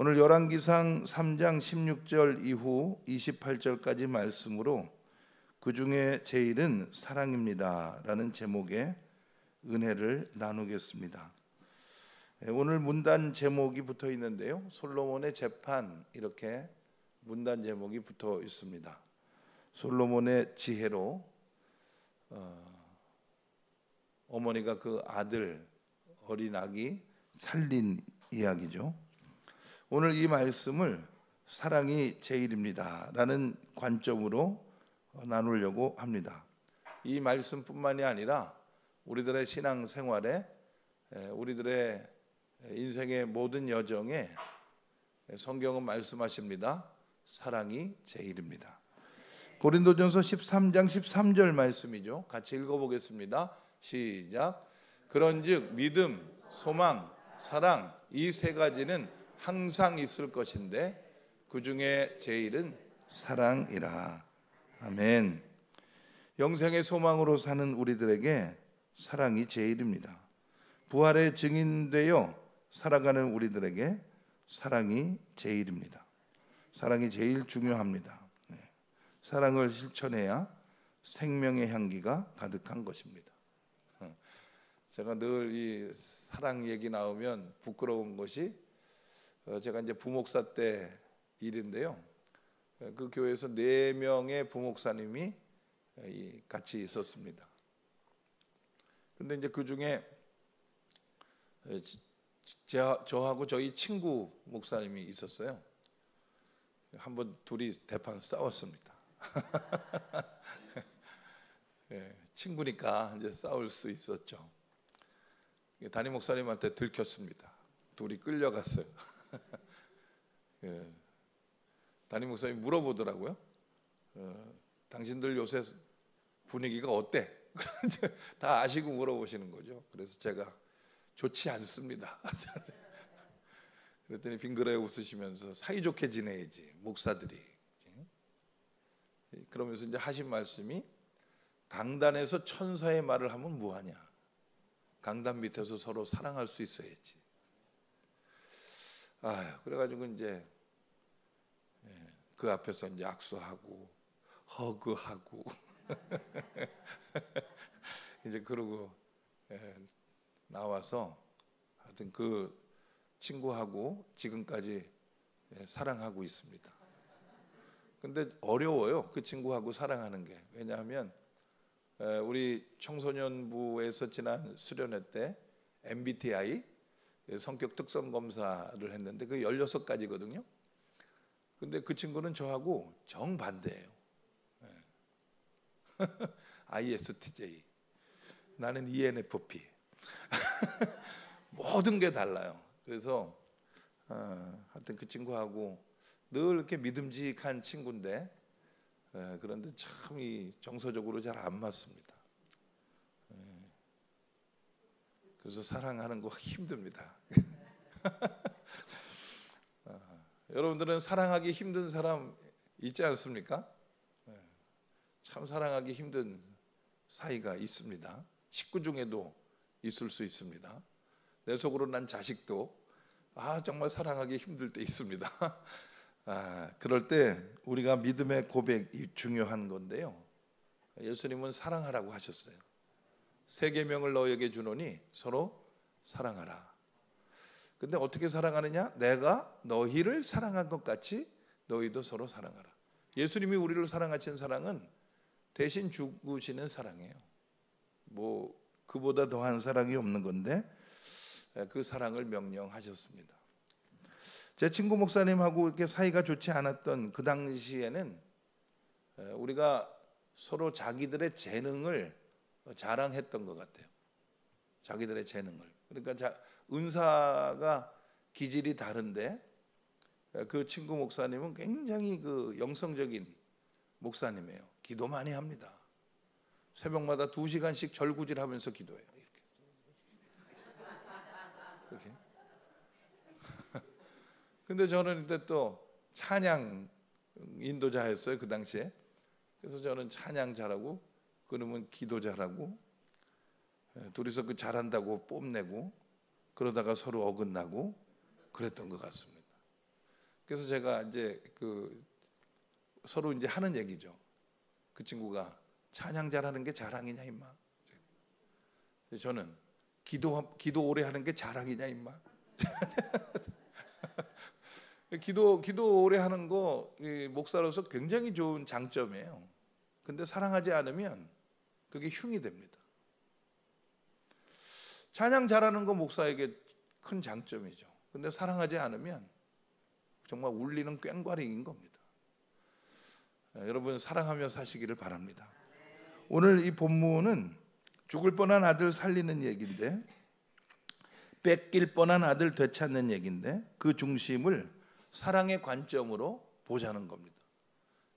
오늘 열왕기상 3장 16절 이후 28절까지 말씀으로 그 중에 제일은 사랑입니다 라는 제목의 은혜를 나누겠습니다. 오늘 문단 제목이 붙어 있는데요, 솔로몬의 재판, 이렇게 문단 제목이 붙어 있습니다. 솔로몬의 지혜로 어머니가 그 아들 어린 아기 살린 이야기죠. 오늘 이 말씀을 사랑이 제일입니다 라는 관점으로 나누려고 합니다. 이 말씀뿐만이 아니라 우리들의 신앙생활에, 우리들의 인생의 모든 여정에 성경은 말씀하십니다. 사랑이 제일입니다. 고린도전서 13장 13절 말씀이죠. 같이 읽어보겠습니다. 시작. 그런즉 믿음, 소망, 사랑, 이 세 가지는 항상 있을 것인데 그 중에 제일은 사랑이라. 아멘. 영생의 소망으로 사는 우리들에게 사랑이 제일입니다. 부활의 증인되어 살아가는 우리들에게 사랑이 제일입니다. 사랑이 제일 중요합니다. 사랑을 실천해야 생명의 향기가 가득한 것입니다. 제가 늘 이 사랑 얘기 나오면 부끄러운 것이, 제가 이제 부목사 때 일인데요, 그 교회에서 4명의 부목사님이 같이 있었습니다. 근데 이제 그 중에 저하고 저희 친구 목사님이 있었어요. 한번 둘이 대판 싸웠습니다. 친구니까 이제 싸울 수 있었죠. 담임 목사님한테 들켰습니다. 둘이 끌려갔어요. 담임 목사님이 물어보더라고요. 당신들 요새 분위기가 어때? 다 아시고 물어보시는 거죠. 그래서 제가 좋지 않습니다. 그랬더니 빙그레 웃으시면서 사이좋게 지내야지 목사들이. 그러면서 이제 하신 말씀이, 강단에서 천사의 말을 하면 뭐하냐, 강단 밑에서 서로 사랑할 수 있어야지. 그래가지고 이제 그 앞에서 이제 악수하고 허그하고 이제 그러고 나와서 하여튼 그 친구하고 지금까지 사랑하고 있습니다. 근데 어려워요, 그 친구하고 사랑하는 게. 왜냐하면 우리 청소년부에서 지난 수련회 때 MBTI 성격 특성 검사를 했는데 그 16가지거든요. 근데 그 친구는 저하고 정반대예요. ISTJ, 나는 ENFP. 모든 게 달라요. 그래서 하여튼 그 친구하고 늘 이렇게 믿음직한 친구인데, 그런데 참 이 정서적으로 잘 안 맞습니다. 그래서 사랑하는 거 힘듭니다. 여러분들은 사랑하기 힘든 사람 있지 않습니까? 참 사랑하기 힘든 사이가 있습니다. 식구 중에도 있을 수 있습니다. 내 속으로 난 자식도 정말 사랑하기 힘들 때 있습니다. 그럴 때 우리가 믿음의 고백이 중요한 건데요, 예수님은 사랑하라고 하셨어요. 세 계명을 너에게 주노니 서로 사랑하라. 근데 어떻게 사랑하느냐? 내가 너희를 사랑한 것 같이 너희도 서로 사랑하라. 예수님이 우리를 사랑하신 사랑은 대신 죽으시는 사랑이에요. 뭐 그보다 더한 사랑이 없는 건데 그 사랑을 명령하셨습니다. 제 친구 목사님하고 이렇게 사이가 좋지 않았던 그 당시에는 우리가 서로 자기들의 재능을 자랑했던 것 같아요. 자기들의 재능을. 그러니까 은사가 기질이 다른데 그 친구 목사님은 굉장히 그 영성적인 목사님이에요. 기도 많이 합니다. 새벽마다 2시간씩 절구질하면서 기도해요. 이렇게. 근데 저는 이때 또 찬양 인도자였어요, 그 당시에. 그래서 저는 찬양 잘하고 그러면 기도 잘하고, 둘이서 그 잘한다고 뽐내고 그러다가 서로 어긋나고 그랬던 것 같습니다. 그래서 제가 이제 서로 이제 하는 얘기죠. 그 친구가 찬양 잘하는 게 자랑이냐 임마. 저는 기도 오래 하는 게 자랑이냐 임마. 기도 오래 하는 거 목사로서 굉장히 좋은 장점이에요. 근데 사랑하지 않으면 그게 흉이 됩니다. 찬양 잘하는 거 목사에게 큰 장점이죠. 근데 사랑하지 않으면 정말 울리는 꽹과리인 겁니다. 여러분 사랑하며 사시기를 바랍니다. 오늘 이 본문은 죽을 뻔한 아들 살리는 얘기인데, 뺏길 뻔한 아들 되찾는 얘기인데, 그 중심을 사랑의 관점으로 보자는 겁니다.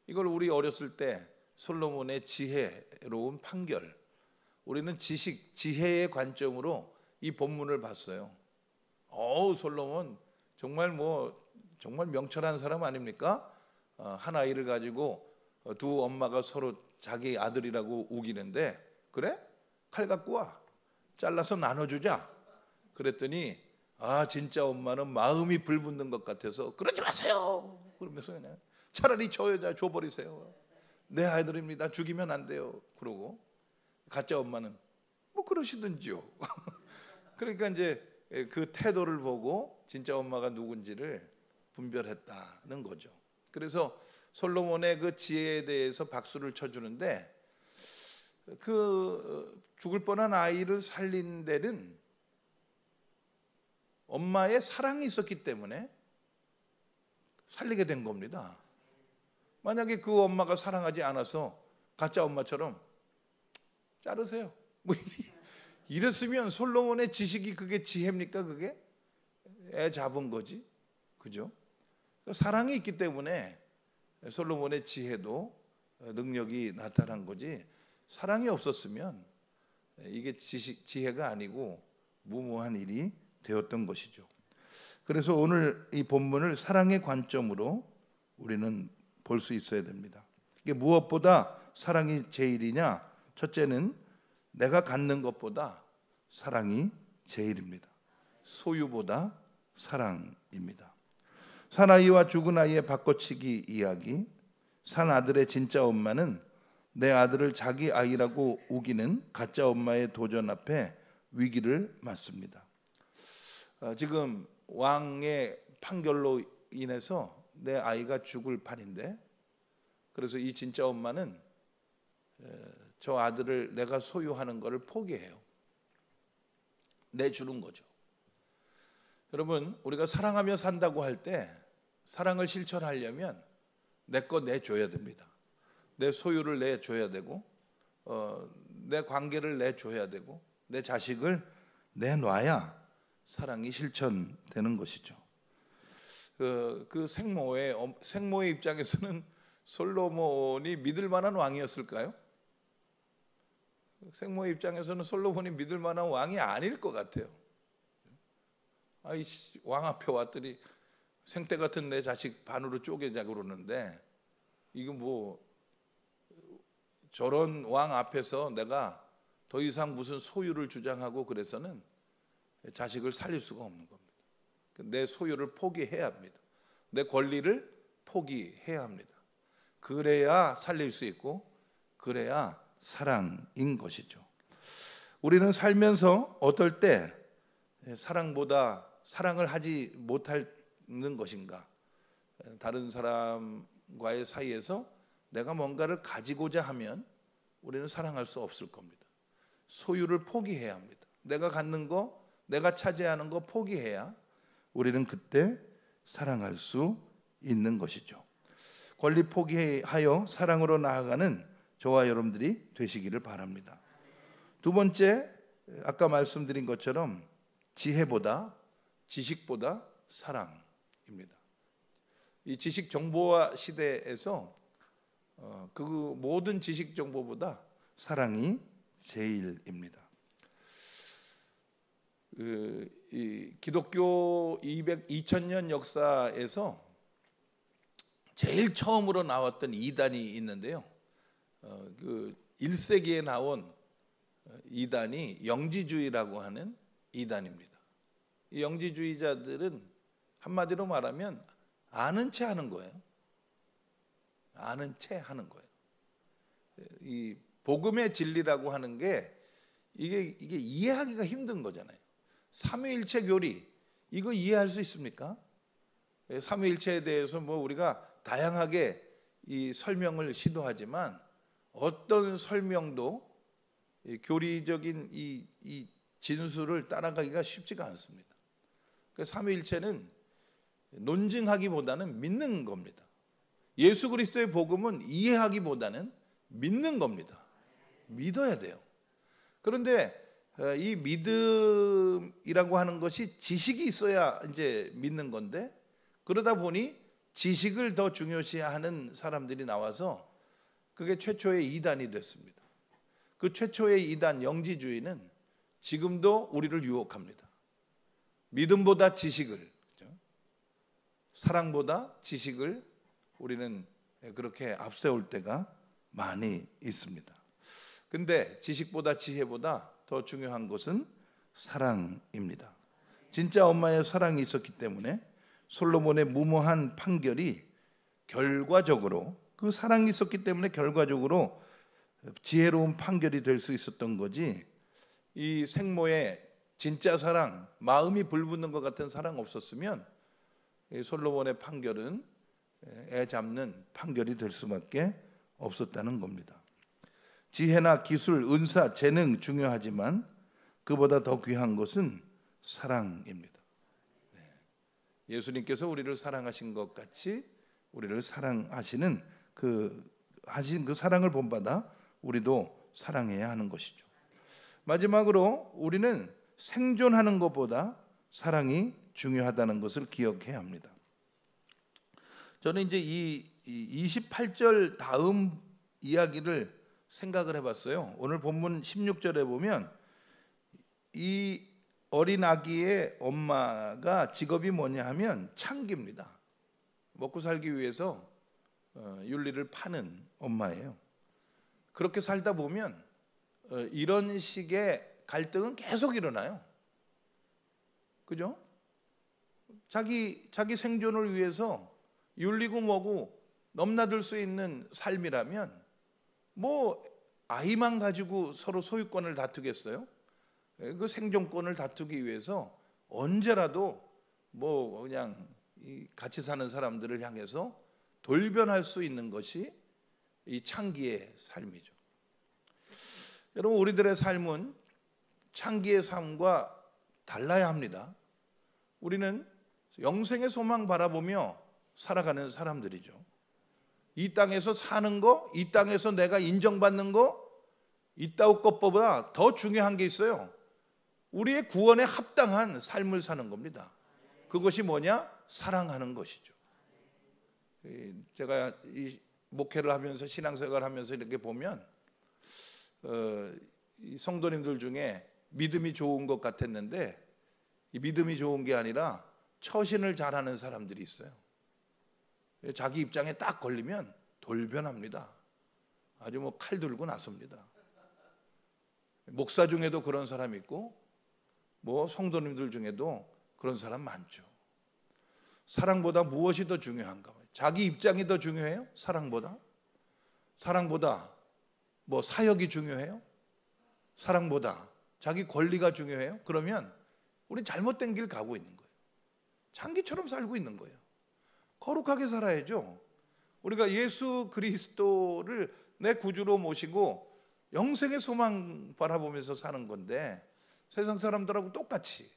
이걸 우리 어렸을 때 솔로몬의 지혜로운 판결, 우리는 지혜의 관점으로 이 본문을 봤어요. 솔로몬 정말 정말 명철한 사람 아닙니까? 한 아이를 가지고 두 엄마가 서로 자기 아들이라고 우기는데, 그래? 칼 갖고 와, 잘라서 나눠주자. 그랬더니 진짜 엄마는 마음이 불붙는 것 같아서 그러지 마세요 그러면서 그냥 차라리 저 여자 줘버리세요. 내 아이들입니다. 죽이면 안 돼요. 그러고 가짜 엄마는 뭐 그러시든지요. 그러니까 이제 그 태도를 보고 진짜 엄마가 누군지를 분별했다는 거죠. 그래서 솔로몬의 그 지혜에 대해서 박수를 쳐주는데, 그 죽을 뻔한 아이를 살린 데는 엄마의 사랑이 있었기 때문에 살리게 된 겁니다. 만약에 그 엄마가 사랑하지 않아서 가짜 엄마처럼 자르세요 뭐 이랬으면 솔로몬의 지식이 그게 지혜입니까? 그게 애 잡은 거지, 그죠? 사랑이 있기 때문에 솔로몬의 지혜도 능력이 나타난 거지, 사랑이 없었으면 이게 지혜가 아니고 무모한 일이 되었던 것이죠. 그래서 오늘 이 본문을 사랑의 관점으로 우리는 볼 수 있어야 됩니다. 이게 무엇보다 사랑이 제일이냐? 첫째는 내가 갖는 것보다 사랑이 제일입니다. 소유보다 사랑입니다. 사나이와 죽은 아이의 바꿔치기 이야기. 산 아들의 진짜 엄마는 내 아들을 자기 아이라고 우기는 가짜 엄마의 도전 앞에 위기를 맞습니다. 지금 왕의 판결로 인해서 내 아이가 죽을 판인데, 그래서 이 진짜 엄마는 저 아들을 내가 소유하는 것을 포기해요. 내주는 거죠. 여러분, 우리가 사랑하며 산다고 할 때 사랑을 실천하려면 내 거 내줘야 됩니다. 내 소유를 내줘야 되고, 내 관계를 내줘야 되고, 내 자식을 내놔야 사랑이 실천되는 것이죠. 그 생모의 입장에서는 솔로몬이 믿을 만한 왕이었을까요? 생모의 입장에서는 솔로몬이 믿을 만한 왕이 아닐 것 같아요. 왕 앞에 왔더니 생떼 같은 내 자식 반으로 쪼개자고 그러는데, 이거 뭐 저런 왕 앞에서 내가 더 이상 무슨 소유를 주장하고 그래서는 자식을 살릴 수가 없는 겁니다. 내 소유를 포기해야 합니다. 내 권리를 포기해야 합니다. 그래야 살릴 수 있고, 그래야 사랑인 것이죠. 우리는 살면서 어떨 때 사랑보다 사랑을 하지 못하는 것인가? 다른 사람과의 사이에서 내가 뭔가를 가지고자 하면 우리는 사랑할 수 없을 겁니다. 소유를 포기해야 합니다. 내가 갖는 거, 내가 차지하는 거 포기해야 우리는 그때 사랑할 수 있는 것이죠. 권리 포기하여 사랑으로 나아가는 저와 여러분들이 되시기를 바랍니다. 두 번째, 아까 말씀드린 것처럼 지혜보다, 지식보다 사랑입니다. 이 지식 정보화 시대에서 그 모든 지식 정보보다 사랑이 제일입니다. 이 기독교 2000년 역사에서 제일 처음으로 나왔던 이단이 있는데요. 그 1세기에 나온 이단이 영지주의라고 하는 이단입니다. 이 영지주의자들은 한마디로 말하면 아는 체 하는 거예요. 아는 체 하는 거예요. 이 복음의 진리라고 하는 게 이게 이해하기가 힘든 거잖아요. 삼위일체 교리 이거 이해할 수 있습니까? 삼위일체에 대해서 뭐 우리가 다양하게 이 설명을 시도하지만 어떤 설명도 이 교리적인 이 진술을 따라가기가 쉽지가 않습니다. 그 삼위일체는 논증하기보다는 믿는 겁니다. 예수 그리스도의 복음은 이해하기보다는 믿는 겁니다. 믿어야 돼요. 그런데 이 믿음이라고 하는 것이 지식이 있어야 이제 믿는 건데, 그러다 보니 지식을 더 중요시하는 사람들이 나와서 그게 최초의 이단이 됐습니다. 그 최초의 이단 영지주의는 지금도 우리를 유혹합니다. 믿음보다 지식을, 그렇죠? 사랑보다 지식을 우리는 그렇게 앞세울 때가 많이 있습니다. 근데 지식보다 지혜보다 더 중요한 것은 사랑입니다. 진짜 엄마의 사랑이 있었기 때문에 솔로몬의 무모한 판결이 결과적으로, 그 사랑이 있었기 때문에 결과적으로 지혜로운 판결이 될 수 있었던 거지, 이 생모의 진짜 사랑, 마음이 불붙는 것 같은 사랑 없었으면 이 솔로몬의 판결은 애 잡는 판결이 될 수밖에 없었다는 겁니다. 지혜나 기술, 은사, 재능 중요하지만 그보다 더 귀한 것은 사랑입니다. 예수님께서 우리를 사랑하신 것 같이 우리를 사랑하시는 하신 그 사랑을 본받아 우리도 사랑해야 하는 것이죠. 마지막으로 우리는 생존하는 것보다 사랑이 중요하다는 것을 기억해야 합니다. 저는 이제 이 28절 다음 이야기를 생각을 해봤어요. 오늘 본문 16절에 보면 이 어린 아기의 엄마가 직업이 뭐냐 하면 창기입니다. 먹고 살기 위해서 윤리를 파는 엄마예요. 그렇게 살다 보면 이런 식의 갈등은 계속 일어나요. 그죠? 자기 생존을 위해서 윤리고 뭐고 넘나들 수 있는 삶이라면 뭐 아이만 가지고 서로 소유권을 다투겠어요? 그 생존권을 다투기 위해서 언제라도 뭐 그냥 같이 사는 사람들을 향해서 돌변할 수 있는 것이 이 창기의 삶이죠. 여러분, 우리들의 삶은 창기의 삶과 달라야 합니다. 우리는 영생의 소망 바라보며 살아가는 사람들이죠. 이 땅에서 사는 거, 이 땅에서 내가 인정받는 거, 이따위 것보다 더 중요한 게 있어요. 우리의 구원에 합당한 삶을 사는 겁니다. 그것이 뭐냐? 사랑하는 것이죠. 제가 이 목회를 하면서, 신앙생활을 하면서 이렇게 보면 이 성도님들 중에 믿음이 좋은 것 같았는데 이 믿음이 좋은 게 아니라 처신을 잘하는 사람들이 있어요. 자기 입장에 딱 걸리면 돌변합니다. 아주 뭐 칼 들고 나섭니다. 목사 중에도 그런 사람 있고 뭐 성도님들 중에도 그런 사람 많죠. 사랑보다 무엇이 더 중요한가? 자기 입장이 더 중요해요? 사랑보다? 사랑보다 뭐 사역이 중요해요? 사랑보다 자기 권리가 중요해요? 그러면 우리 잘못된 길 가고 있는 거예요. 창기처럼 살고 있는 거예요. 거룩하게 살아야죠. 우리가 예수 그리스도를 내 구주로 모시고 영생의 소망 바라보면서 사는 건데 세상 사람들하고 똑같이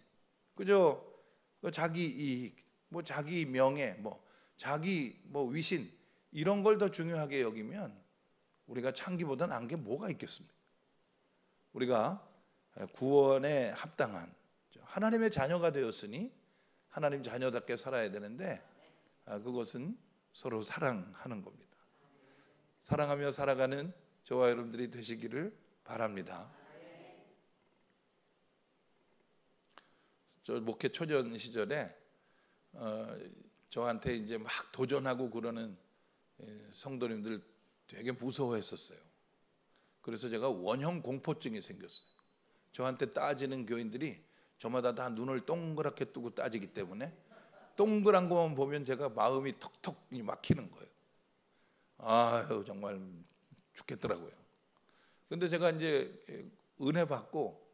그저 자기 이익, 뭐 자기 명예, 뭐 자기 뭐 위신 이런 걸 더 중요하게 여기면 우리가 창기보다 나은 게 뭐가 있겠습니까? 우리가 구원에 합당한 하나님의 자녀가 되었으니 하나님 자녀답게 살아야 되는데 그것은 서로 사랑하는 겁니다. 사랑하며 살아가는 저와 여러분들이 되시기를 바랍니다. 저 목회 초년 시절에 저한테 이제 막 도전하고 그러는 성도님들 되게 무서워했었어요. 그래서 제가 원형 공포증이 생겼어요. 저한테 따지는 교인들이 저마다 다 눈을 동그랗게 뜨고 따지기 때문에 동그란 것만 보면 제가 마음이 턱턱 막히는 거예요. 아유, 정말 죽겠더라고요. 근데 제가 이제 은혜 받고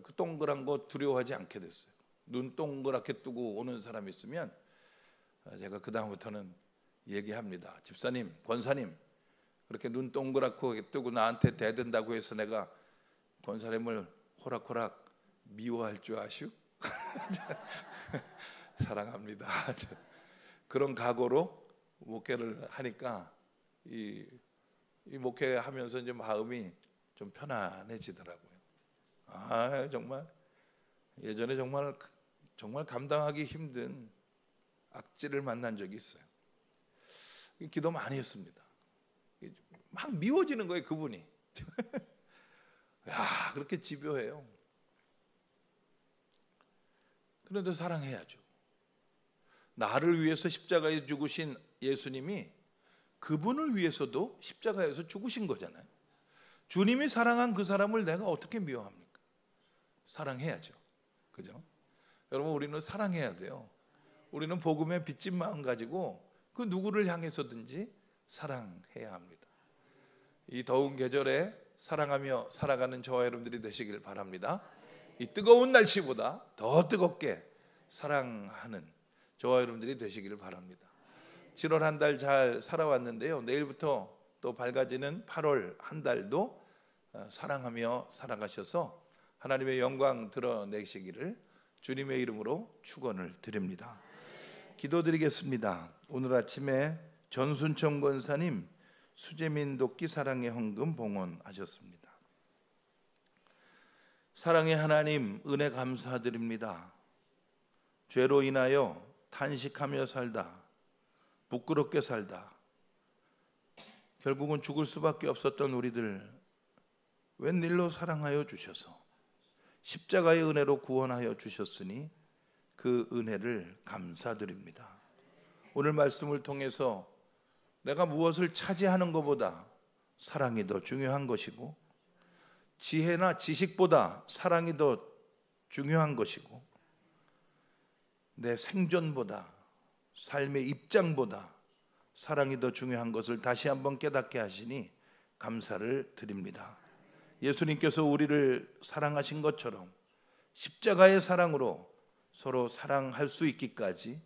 그 동그란 거 두려워하지 않게 됐어요. 눈 동그랗게 뜨고 오는 사람 있으면 제가 그 다음부터는 얘기합니다. 집사님, 권사님, 그렇게 눈 동그랗고 뜨고 나한테 대든다고 해서 내가 권사님을 호락호락 미워할 줄 아슈? 사랑합니다. 그런 각오로 목회를 하니까 이 목회하면서 이제 마음이 좀 편안해지더라고요. 아, 정말 예전에 정말 감당하기 힘든 악질을 만난 적이 있어요. 기도 많이 했습니다. 막 미워지는 거예요, 그분이. 야, 그렇게 집요해요. 그런데 사랑해야죠. 나를 위해서 십자가에 죽으신 예수님이 그분을 위해서도 십자가에서 죽으신 거잖아요. 주님이 사랑한 그 사람을 내가 어떻게 미워합니까? 사랑해야죠. 그죠? 여러분, 우리는 사랑해야 돼요. 우리는 복음에 빚진 마음 가지고 그 누구를 향해서든지 사랑해야 합니다. 이 더운 계절에 사랑하며 살아가는 저와 여러분들이 되시길 바랍니다. 이 뜨거운 날씨보다 더 뜨겁게 사랑하는 저와 여러분들이 되시기를 바랍니다. 7월 한 달 잘 살아왔는데요. 내일부터 또 밝아지는 8월 한 달도 사랑하며 살아가셔서 하나님의 영광 드러내시기를 주님의 이름으로 축원을 드립니다. 기도드리겠습니다. 오늘 아침에 전순청 권사님 수재민 돕기 사랑의 헌금 봉헌하셨습니다. 사랑의 하나님, 은혜 감사드립니다. 죄로 인하여 탄식하며 살다, 부끄럽게 살다, 결국은 죽을 수밖에 없었던 우리들 웬일로 사랑하여 주셔서 십자가의 은혜로 구원하여 주셨으니 그 은혜를 감사드립니다. 오늘 말씀을 통해서 내가 무엇을 차지하는 것보다 사랑이 더 중요한 것이고, 지혜나 지식보다 사랑이 더 중요한 것이고, 내 생존보다, 삶의 입장보다 사랑이 더 중요한 것을 다시 한번 깨닫게 하시니 감사를 드립니다. 예수님께서 우리를 사랑하신 것처럼 십자가의 사랑으로 서로 사랑할 수 있기까지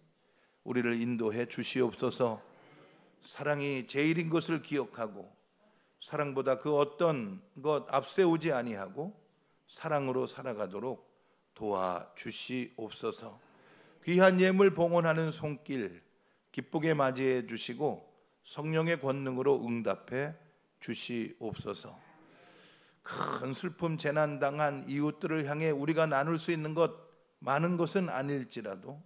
우리를 인도해 주시옵소서. 사랑이 제일인 것을 기억하고 사랑보다 그 어떤 것 앞세우지 아니하고 사랑으로 살아가도록 도와주시옵소서. 귀한 예물 봉헌하는 손길 기쁘게 맞이해 주시고 성령의 권능으로 응답해 주시옵소서. 큰 슬픔 재난 당한 이웃들을 향해 우리가 나눌 수 있는 것 많은 것은 아닐지라도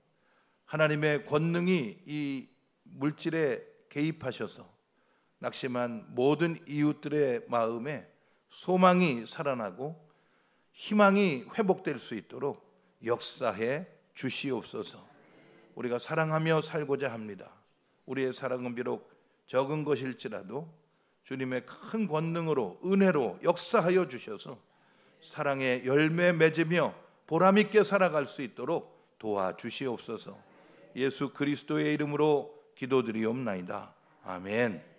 하나님의 권능이 이 물질에 개입하셔서 낙심한 모든 이웃들의 마음에 소망이 살아나고 희망이 회복될 수 있도록 역사해 주시옵소서. 우리가 사랑하며 살고자 합니다. 우리의 사랑은 비록 적은 것일지라도 주님의 큰 권능으로 은혜로 역사하여 주셔서 사랑의 열매 맺으며 보람있게 살아갈 수 있도록 도와주시옵소서. 예수 그리스도의 이름으로 기도드리옵나이다. 아멘.